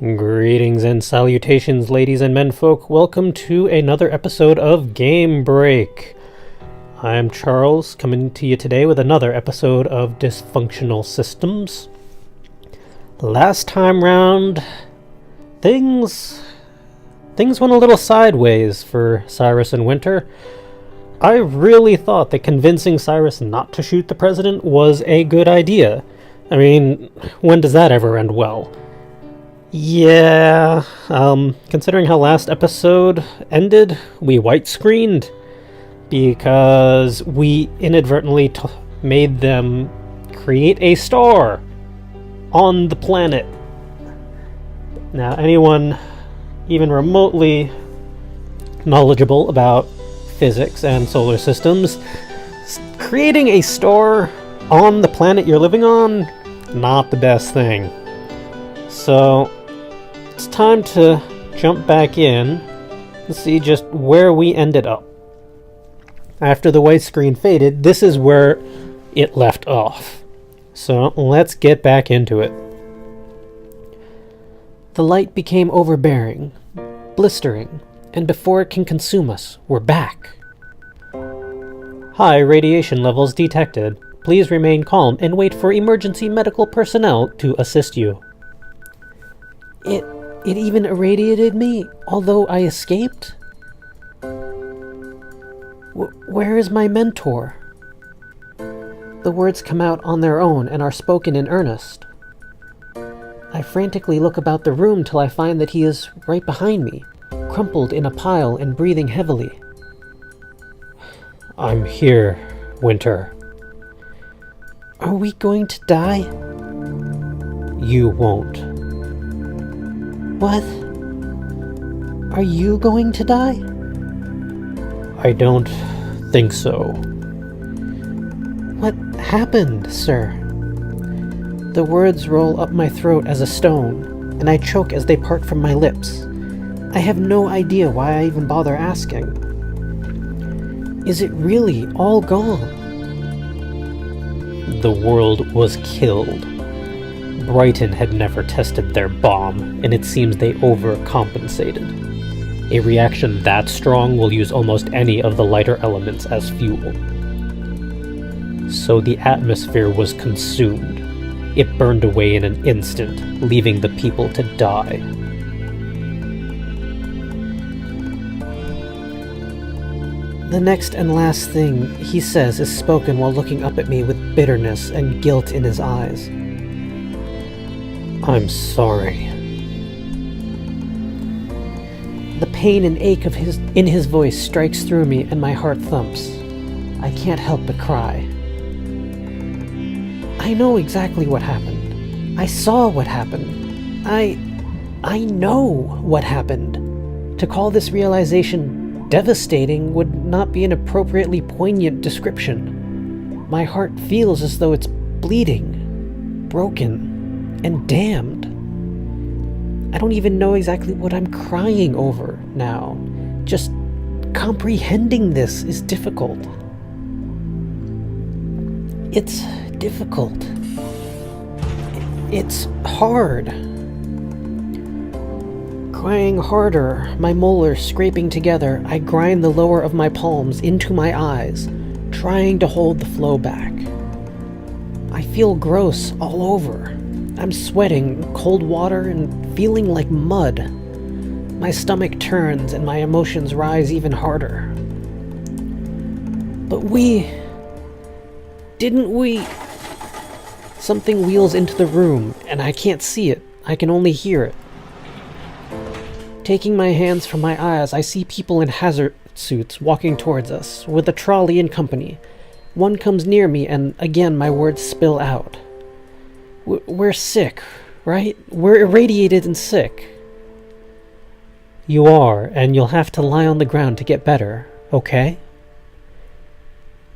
Greetings and salutations, ladies and menfolk. Welcome to another episode of Game Break. I'm Charles, coming to you today with another episode of Dysfunctional Systems. Last time round, things went a little sideways for Cyrus and Winter. I really thought that convincing Cyrus not to shoot the president was a good idea. I mean, when does that ever end well? Yeah, considering how last episode ended, we white-screened because we inadvertently made them create a star on the planet. Now, anyone even remotely knowledgeable about physics and solar systems, creating a star on the planet you're living on, not the best thing. So it's time to jump back in and see just where we ended up. After the white screen faded, this is where it left off. So let's get back into it. The light became overbearing, blistering, and before it can consume us, we're back. High radiation levels detected. Please remain calm and wait for emergency medical personnel to assist you. It even irradiated me, although I escaped? Where is my mentor? The words come out on their own and are spoken in earnest. I frantically look about the room till I find that he is right behind me, crumpled in a pile and breathing heavily. I'm here, Winter. Are we going to die? You won't. What? Are you going to die? I don't think so. What happened, sir? The words roll up my throat as a stone, and I choke as they part from my lips. I have no idea why I even bother asking. Is it really all gone? The world was killed. Brighton had never tested their bomb, and it seems they overcompensated. A reaction that strong will use almost any of the lighter elements as fuel. So the atmosphere was consumed. It burned away in an instant, leaving the people to die. The next and last thing he says is spoken while looking up at me with bitterness and guilt in his eyes. I'm sorry. The pain and ache in his voice strikes through me and my heart thumps. I can't help but cry. I know exactly what happened. I saw what happened. I know what happened. To call this realization devastating would not be an appropriately poignant description. My heart feels as though it's bleeding, broken, and damned. I don't even know exactly what I'm crying over now. Just comprehending this is difficult. It's difficult. It's hard. Crying harder, my molars scraping together, I grind the lower of my palms into my eyes, trying to hold the flow back. I feel gross all over. I'm sweating cold water and feeling like mud. My stomach turns and my emotions rise even harder. But didn't we? Something wheels into the room, and I can't see it. I can only hear it. Taking my hands from my eyes, I see people in hazard suits walking towards us, with a trolley and company. One comes near me, and again my words spill out. We're sick, right? We're irradiated and sick. You are, and you'll have to lie on the ground to get better, okay?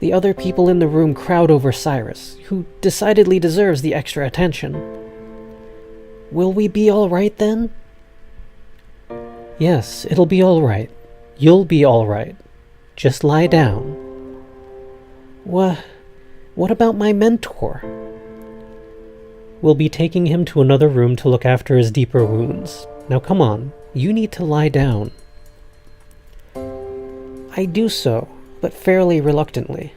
The other people in the room crowd over Cyrus, who decidedly deserves the extra attention. Will we be all right then? Yes, it'll be all right. You'll be all right. Just lie down. What about my mentor? We'll be taking him to another room to look after his deeper wounds. Now come on, you need to lie down. I do so, but fairly reluctantly.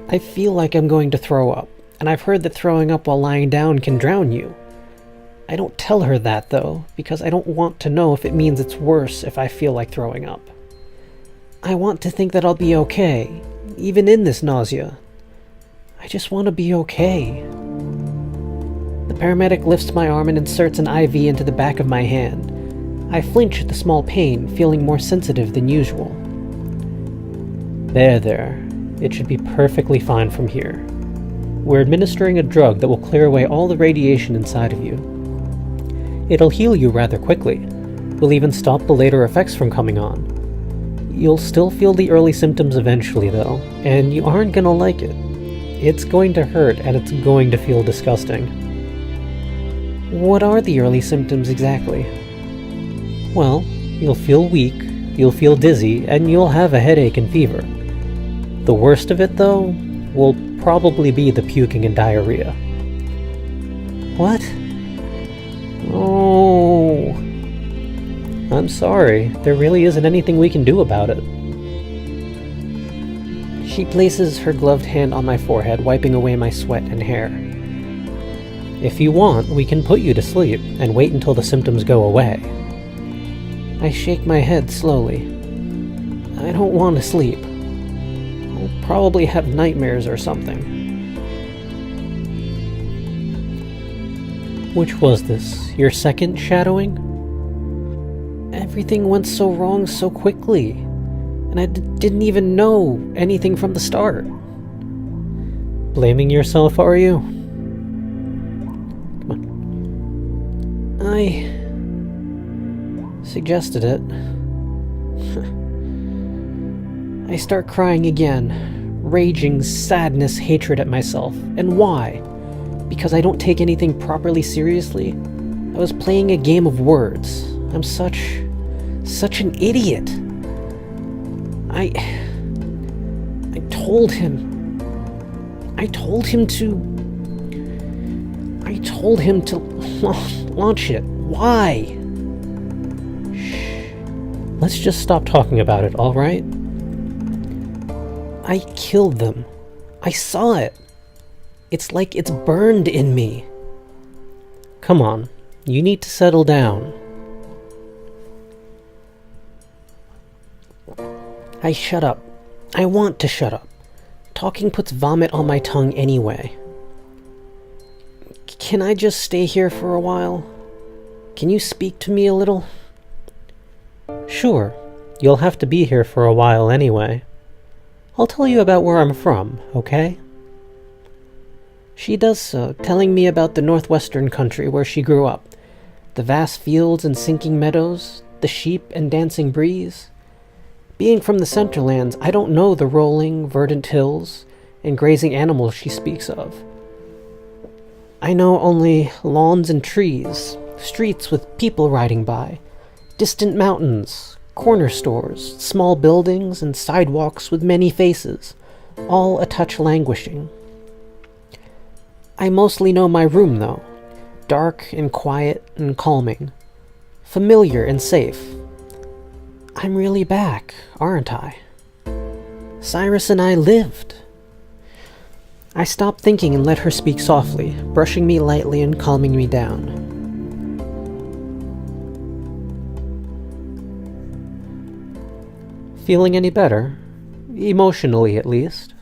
I feel like I'm going to throw up, and I've heard that throwing up while lying down can drown you. I don't tell her that, though, because I don't want to know if it means it's worse if I feel like throwing up. I want to think that I'll be okay, even in this nausea. I just want to be okay. The paramedic lifts my arm and inserts an IV into the back of my hand. I flinch at the small pain, feeling more sensitive than usual. There. It should be perfectly fine from here. We're administering a drug that will clear away all the radiation inside of you. It'll heal you rather quickly. We'll even stop the later effects from coming on. You'll still feel the early symptoms eventually, though, and you aren't gonna like it. It's going to hurt, and it's going to feel disgusting. What are the early symptoms exactly? Well, you'll feel weak, you'll feel dizzy, and you'll have a headache and fever. The worst of it, though, will probably be the puking and diarrhea. What? Oh, I'm sorry. There really isn't anything we can do about it. She places her gloved hand on my forehead, wiping away my sweat and hair. If you want, we can put you to sleep and wait until the symptoms go away. I shake my head slowly. I don't want to sleep. I'll probably have nightmares or something. Which was this? Your second shadowing? Everything went so wrong so quickly, and I didn't even know anything from the start. Blaming yourself, are you? Come on. I suggested it. I start crying again, raging sadness, hatred at myself. And why? Because I don't take anything properly seriously? I was playing a game of words. I'm such an idiot. I told him to launch it. Why? Shh. Let's just stop talking about it, all right? I killed them. I saw it. It's like it's burned in me. Come on, you need to settle down. I shut up. I want to shut up. Talking puts vomit on my tongue anyway. Can I just stay here for a while? Can you speak to me a little? Sure. You'll have to be here for a while anyway. I'll tell you about where I'm from, okay? She does so, telling me about the northwestern country where she grew up. The vast fields and sinking meadows, the sheep and dancing breeze. Being from the Centerlands, I don't know the rolling, verdant hills and grazing animals she speaks of. I know only lawns and trees, streets with people riding by, distant mountains, corner stores, small buildings, and sidewalks with many faces, all a touch languishing. I mostly know my room, though, dark and quiet and calming, familiar and safe. I'm really back, aren't I? Cyrus and I lived. I stopped thinking and let her speak softly, brushing me lightly and calming me down. Feeling any better? Emotionally, at least.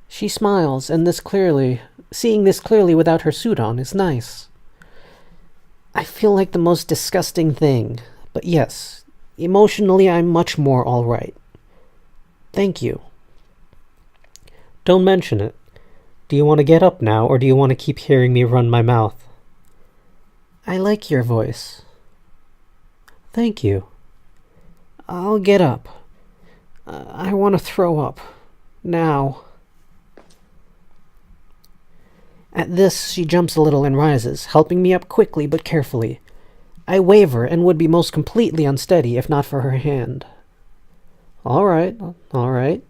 She smiles, and seeing this clearly without her suit on is nice. I feel like the most disgusting thing, but yes, emotionally I'm much more all right. Thank you. Don't mention it. Do you want to get up now, or do you want to keep hearing me run my mouth? I like your voice. Thank you. I'll get up. I want to throw up. Now. At this, she jumps a little and rises, helping me up quickly but carefully. I waver and would be most completely unsteady if not for her hand. All right.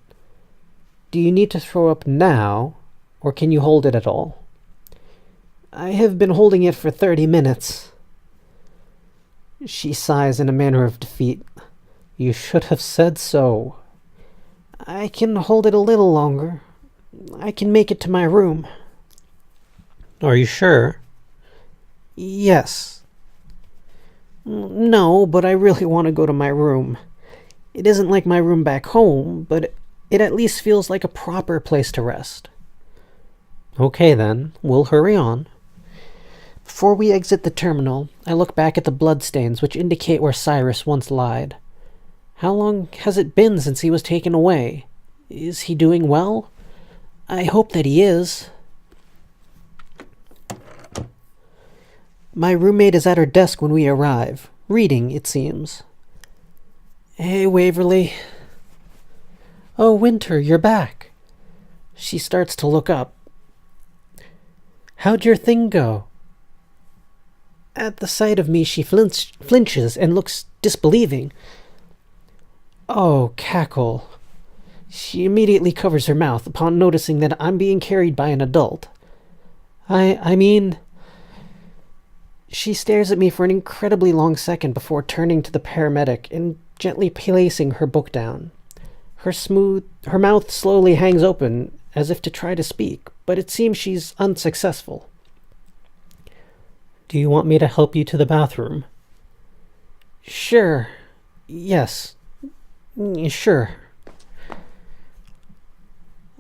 Do you need to throw up now, or can you hold it at all? I have been holding it for 30 minutes. She sighs in a manner of defeat. You should have said so. I can hold it a little longer. I can make it to my room. Are you sure? Yes. No, but I really want to go to my room. It isn't like my room back home, but it at least feels like a proper place to rest. Okay then, we'll hurry on. Before we exit the terminal, I look back at the bloodstains which indicate where Cyrus once lied. How long has it been since he was taken away? Is he doing well? I hope that he is. My roommate is at her desk when we arrive, reading, it seems. Hey, Waverly. Oh, Winter, you're back. She starts to look up. How'd your thing go? At the sight of me, she flinches and looks disbelieving. Oh, cackle. She immediately covers her mouth upon noticing that I'm being carried by an adult. I mean... She stares at me for an incredibly long second before turning to the paramedic and gently placing her book down. Her mouth slowly hangs open as if to try to speak, but it seems she's unsuccessful. Do you want me to help you to the bathroom? Sure. Yes. Sure.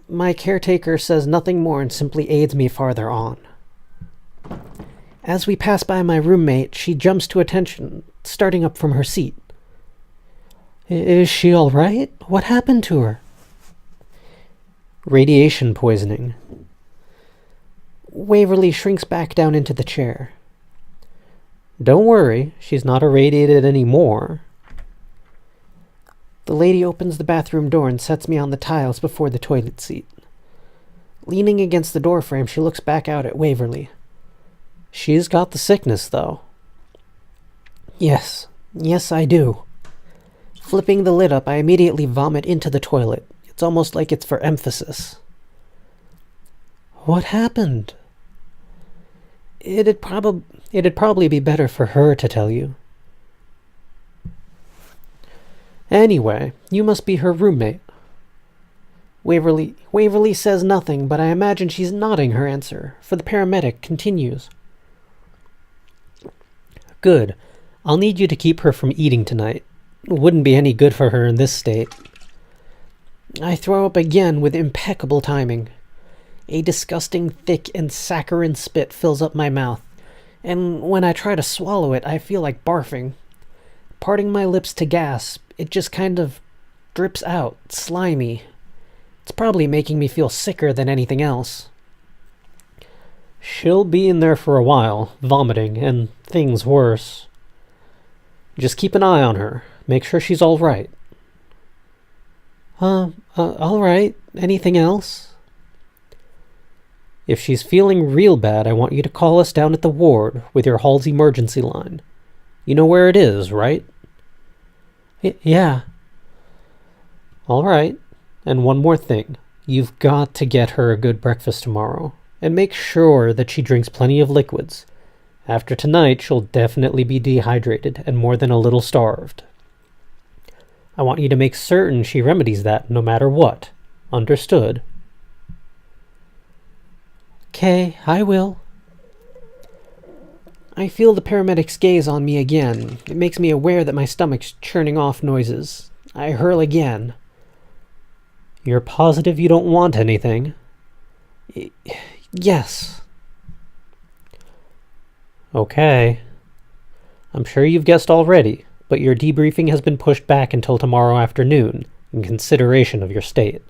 My caretaker says nothing more and simply aids me farther on. As we pass by my roommate, she jumps to attention, starting up from her seat. Is she all right? What happened to her? Radiation poisoning. Waverly shrinks back down into the chair. Don't worry, she's not irradiated anymore. The lady opens the bathroom door and sets me on the tiles before the toilet seat. Leaning against the doorframe, she looks back out at Waverly. She's got the sickness, though. Yes, I do. Flipping the lid up, I immediately vomit into the toilet. It's almost like it's for emphasis. What happened? It'd probably be better for her to tell you. Anyway, you must be her roommate. Waverly says nothing, but I imagine she's nodding her answer, for the paramedic continues. Good. I'll need you to keep her from eating tonight. Wouldn't be any good for her in this state. I throw up again with impeccable timing. A disgusting, thick, and saccharine spit fills up my mouth, and when I try to swallow it, I feel like barfing. Parting my lips to gasp, it just kind of drips out, slimy. It's probably making me feel sicker than anything else. She'll be in there for a while, vomiting, and things worse. Just keep an eye on her. Make sure she's all right. All right. Anything else? If she's feeling real bad, I want you to call us down at the ward with your hall's emergency line. You know where it is, right? Yeah. All right. And one more thing. You've got to get her a good breakfast tomorrow. And make sure that she drinks plenty of liquids. After tonight, she'll definitely be dehydrated and more than a little starved. I want you to make certain she remedies that no matter what. Understood? Okay, I will. I feel the paramedic's gaze on me again. It makes me aware that my stomach's churning off noises. I hurl again. You're positive you don't want anything? Yes. Okay. I'm sure you've guessed already, but your debriefing has been pushed back until tomorrow afternoon, in consideration of your state.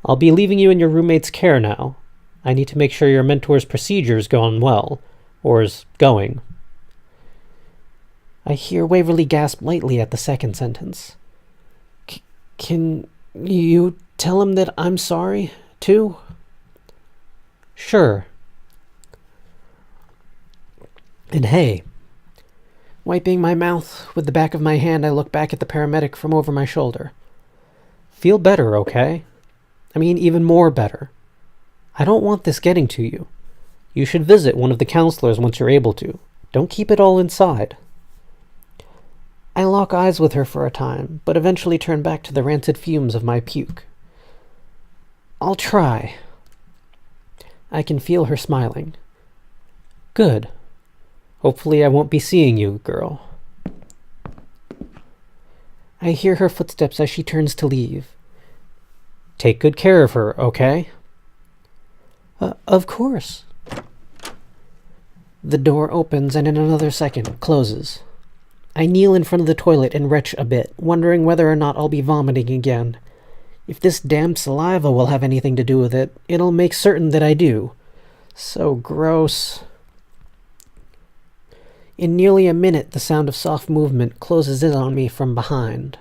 I'll be leaving you in your roommate's care now. I need to make sure your mentor's procedure's gone well, or is going. I hear Waverly gasp lightly at the second sentence. Can you tell him that I'm sorry, too? Sure. And hey, wiping my mouth with the back of my hand, I look back at the paramedic from over my shoulder. Feel better, okay? I mean, even more better. I don't want this getting to you. You should visit one of the counselors once you're able to. Don't keep it all inside. I lock eyes with her for a time, but eventually turn back to the rancid fumes of my puke. I'll try. I can feel her smiling. Good. Hopefully I won't be seeing you, girl. I hear her footsteps as she turns to leave. Take good care of her, okay? Of course. The door opens and in another second closes. I kneel in front of the toilet and retch a bit, wondering whether or not I'll be vomiting again. If this damp saliva will have anything to do with it, it'll make certain that I do. So gross. In nearly a minute, the sound of soft movement closes in on me from behind.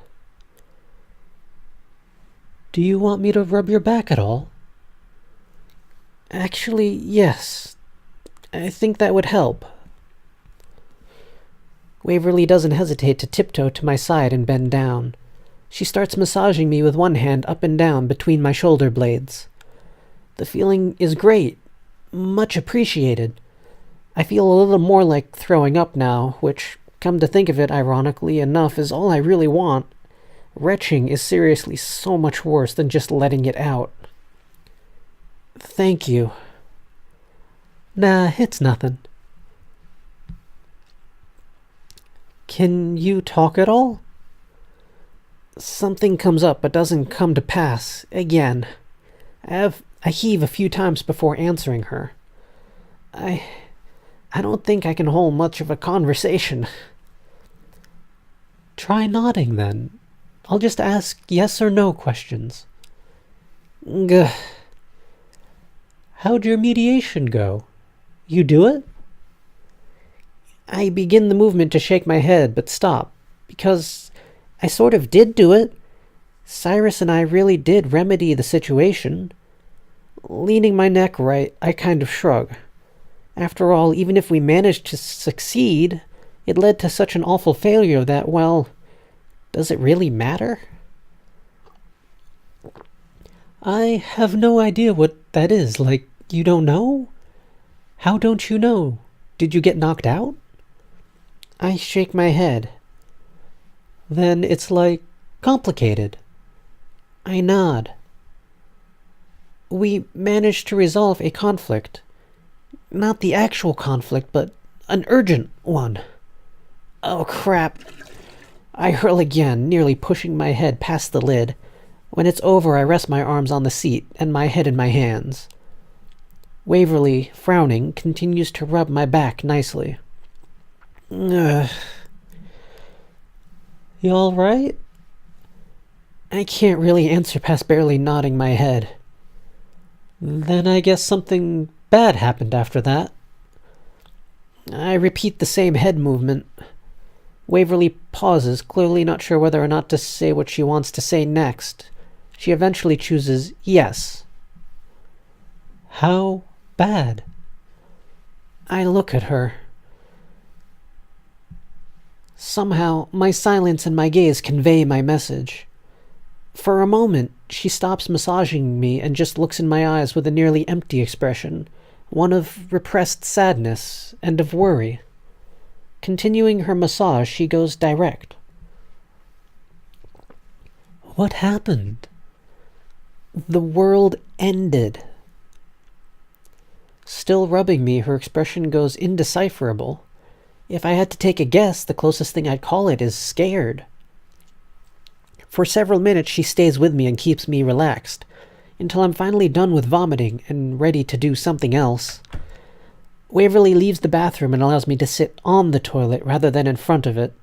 Do you want me to rub your back at all? Actually, yes. I think that would help. Waverly doesn't hesitate to tiptoe to my side and bend down. She starts massaging me with one hand up and down between my shoulder blades. The feeling is great. Much appreciated. I feel a little more like throwing up now, which, come to think of it, ironically enough, is all I really want. Retching is seriously so much worse than just letting it out. Thank you. Nah, it's nothing. Can you talk at all? Something comes up but doesn't come to pass, again. I heave a few times before answering her. I don't think I can hold much of a conversation. Try nodding, then. I'll just ask yes or no questions. Gah. How'd your mediation go? You do it? I begin the movement to shake my head, but stop, because I sort of did do it. Cyrus and I really did remedy the situation. Leaning my neck right, I kind of shrug. After all, even if we managed to succeed, it led to such an awful failure that, well, does it really matter? I have no idea what that is. Like, you don't know? How don't you know? Did you get knocked out? I shake my head. Then it's like complicated. I nod. We managed to resolve a conflict. Not the actual conflict, but an urgent one. Oh, crap. I hurl again, nearly pushing my head past the lid. When it's over, I rest my arms on the seat and my head in my hands. Waverly, frowning, continues to rub my back nicely. Ugh. You all right? I can't really answer past barely nodding my head. Then I guess something bad happened after that. I repeat the same head movement. Waverly pauses, clearly not sure whether or not to say what she wants to say next. She eventually chooses yes. How bad? I look at her. Somehow, my silence and my gaze convey my message. For a moment, she stops massaging me and just looks in my eyes with a nearly empty expression, one of repressed sadness and of worry. Continuing her massage, she goes direct. What happened? The world ended. Still rubbing me, her expression goes indecipherable. If I had to take a guess, the closest thing I'd call it is scared. For several minutes she stays with me and keeps me relaxed, until I'm finally done with vomiting and ready to do something else. Waverly leaves the bathroom and allows me to sit on the toilet rather than in front of it,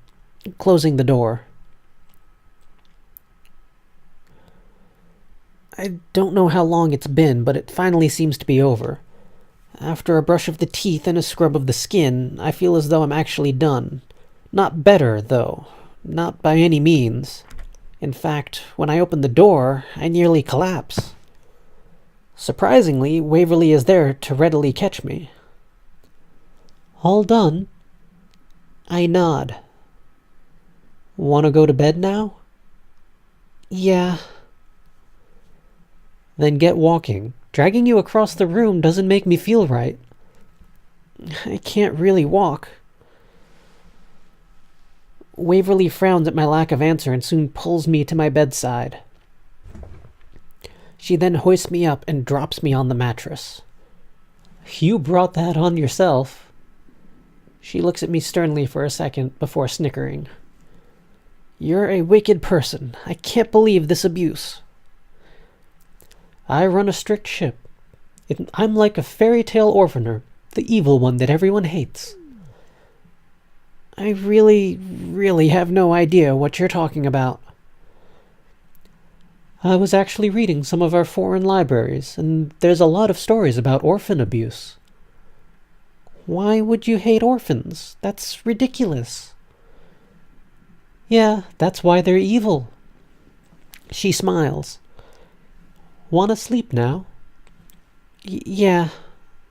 closing the door. I don't know how long it's been, but it finally seems to be over. After a brush of the teeth and a scrub of the skin, I feel as though I'm actually done. Not better, though. Not by any means. In fact, when I open the door, I nearly collapse. Surprisingly, Waverly is there to readily catch me. All done? I nod. Want to go to bed now? Yeah. Then get walking. Dragging you across the room doesn't make me feel right. I can't really walk. Waverly frowns at my lack of answer and soon pulls me to my bedside. She then hoists me up and drops me on the mattress. You brought that on yourself. She looks at me sternly for a second before snickering. You're a wicked person. I can't believe this abuse. I run a strict ship. I'm like a fairy tale orphaner, the evil one that everyone hates. I really have no idea what you're talking about. I was actually reading some of our foreign libraries, and there's a lot of stories about orphan abuse. Why would you hate orphans? That's ridiculous. Yeah, that's why they're evil. She smiles. Wanna sleep now? Yeah.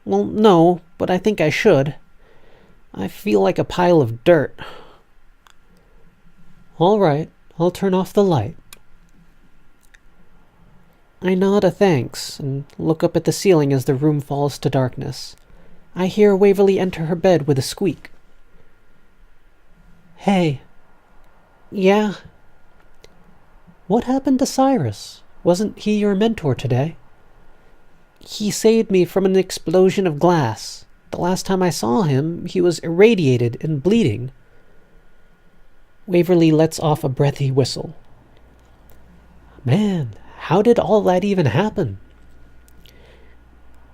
Well, no, but I think I should. I feel like a pile of dirt. All right, I'll turn off the light. I nod a thanks and look up at the ceiling as the room falls to darkness. I hear Waverly enter her bed with a squeak. Hey. Yeah? What happened to Cyrus? Wasn't he your mentor today? He saved me from an explosion of glass. The last time I saw him, he was irradiated and bleeding. Waverly lets off a breathy whistle. Man, how did all that even happen?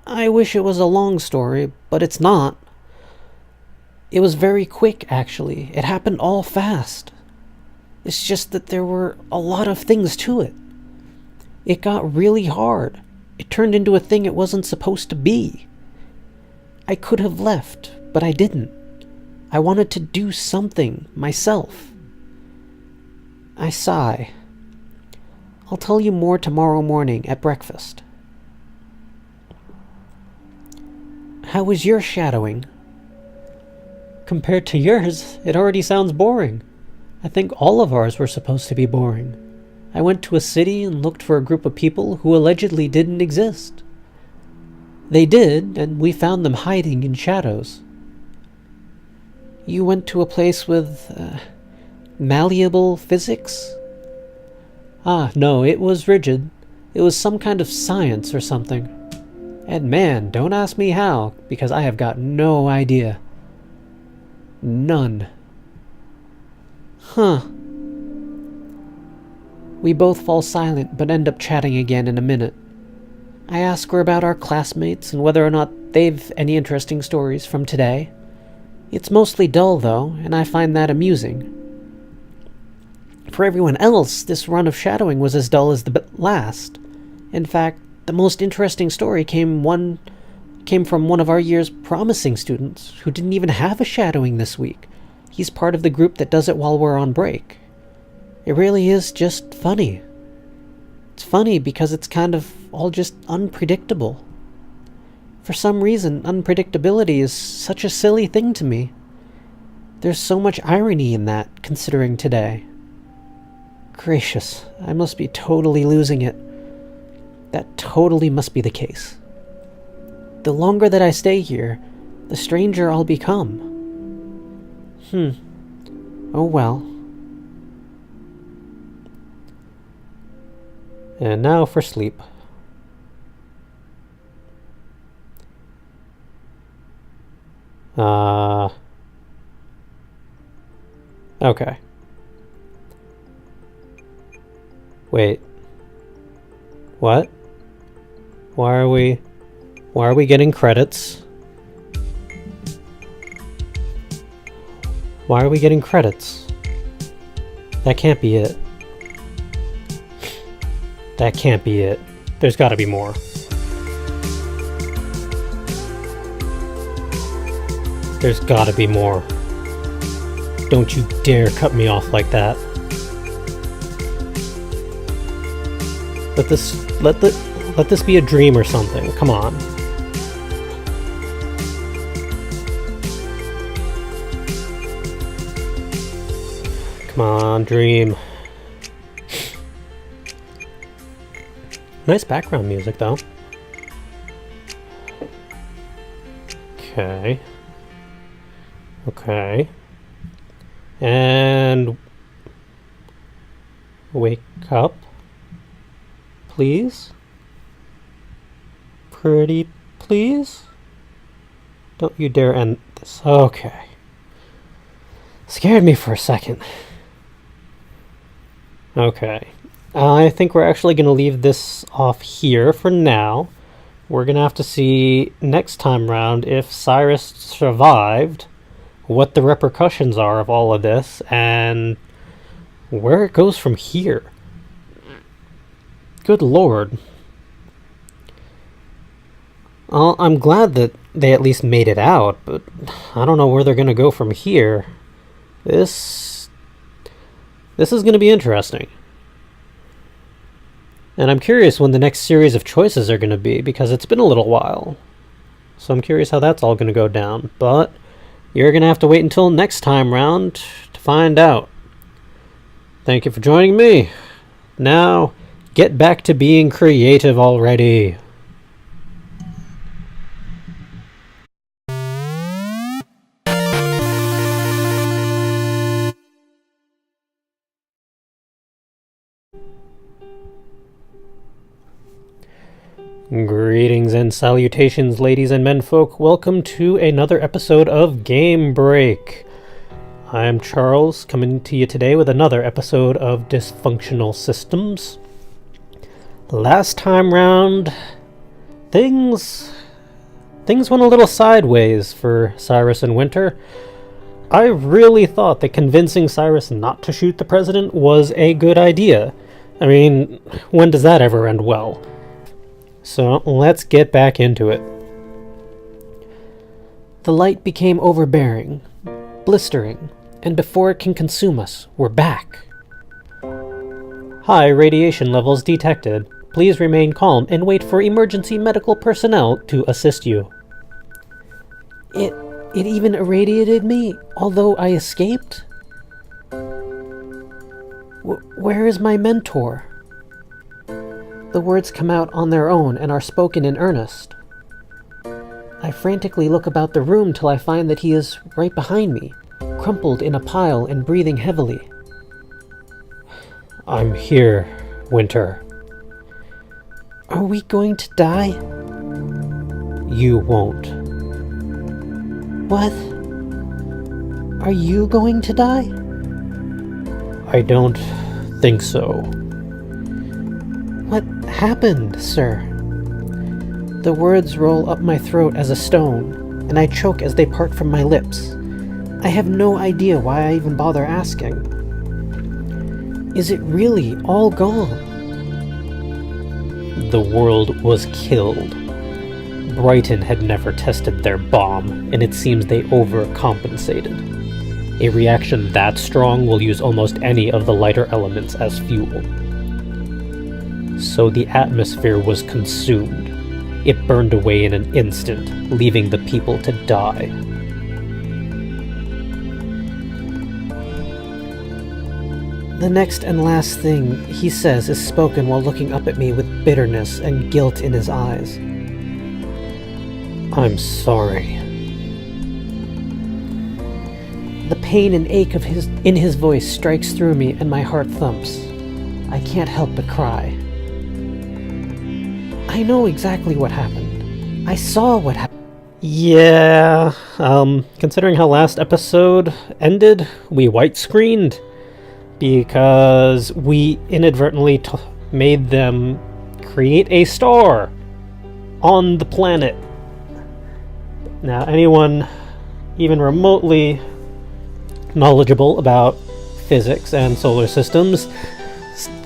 I wish it was a long story, but it's not. It was very quick, actually. It happened all fast. It's just that there were a lot of things to it. It got really hard. It turned into a thing it wasn't supposed to be. I could have left, but I didn't. I wanted to do something myself. I sigh. I'll tell you more tomorrow morning at breakfast. How was your shadowing? Compared to yours, it already sounds boring. I think all of ours were supposed to be boring. I went to a city and looked for a group of people who allegedly didn't exist. They did, and we found them hiding in shadows. You went to a place with malleable physics? Ah, no, it was rigid. It was some kind of science or something. And man, don't ask me how, because I have got no idea. None. Huh. We both fall silent, but end up chatting again in a minute. I ask her about our classmates and whether or not they've any interesting stories from today. It's mostly dull, though, and I find that amusing. For everyone else, this run of shadowing was as dull as the last. In fact, the most interesting story came from one of our year's promising students who didn't even have a shadowing this week. He's part of the group that does it while we're on break. It really is just funny. It's funny because it's kind of all just unpredictable. For some reason, unpredictability is such a silly thing to me. There's so much irony in that, considering today. Gracious, I must be totally losing it. That totally must be the case. The longer that I stay here, the stranger I'll become. Oh well. And now for sleep. Okay. Wait. What? Why are we getting credits? Why are we getting credits? That can't be it. That can't be it. There's gotta be more. There's gotta be more. Don't you dare cut me off like that. Let this be a dream or something. Come on. Come on, dream. Nice background music, though. Okay. Okay. And wake up, please. Pretty please. Don't you dare end this. Okay. Scared me for a second. Okay. I think we're actually going to leave this off here for now. We're going to have to see next time round if Cyrus survived, what the repercussions are of all of this, and where it goes from here. Good lord. I'm glad that they at least made it out, but I don't know where they're going to go from here. This is going to be interesting. And I'm curious when the next series of choices are going to be, because it's been a little while. So I'm curious how that's all going to go down. But you're going to have to wait until next time round to find out. Thank you for joining me. Now, get back to being creative already. Greetings and salutations, ladies and menfolk. Welcome to another episode of Game Break. I'm Charles, coming to you today with another episode of Dysfunctional Systems. Last time round, things went a little sideways for Cyrus and Winter. I really thought that convincing Cyrus not to shoot the president was a good idea. I mean, when does that ever end well? So let's get back into it. The light became overbearing, blistering, and before it can consume us, we're back. High radiation levels detected. Please remain calm and wait for emergency medical personnel to assist you. It even irradiated me, although I escaped? Where is my mentor? The words come out on their own and are spoken in earnest. I frantically look about the room till I find that he is right behind me, crumpled in a pile and breathing heavily. I'm here, Winter. Are we going to die? You won't. What? Are you going to die? I don't think so. What happened, sir? The words roll up my throat as a stone, and I choke as they part from my lips. I have no idea why I even bother asking. Is it really all gone? The world was killed. Brighton had never tested their bomb, and it seems they overcompensated. A reaction that strong will use almost any of the lighter elements as fuel. So the atmosphere was consumed. It burned away in an instant, leaving the people to die. The next and last thing he says is spoken while looking up at me with bitterness and guilt in his eyes. I'm sorry. The pain and ache in his voice strikes through me and my heart thumps. I can't help but cry. I know exactly what happened. I saw what happened. Yeah, considering how last episode ended, we white-screened because we inadvertently made them create a star on the planet. Now, anyone even remotely knowledgeable about physics and solar systems,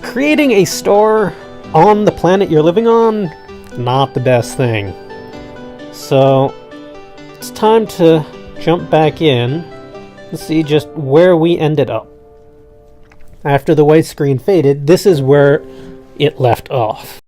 creating a star on the planet you're living on, not the best thing. So, it's time to jump back in and see just where we ended up. After the white screen faded, this is where it left off.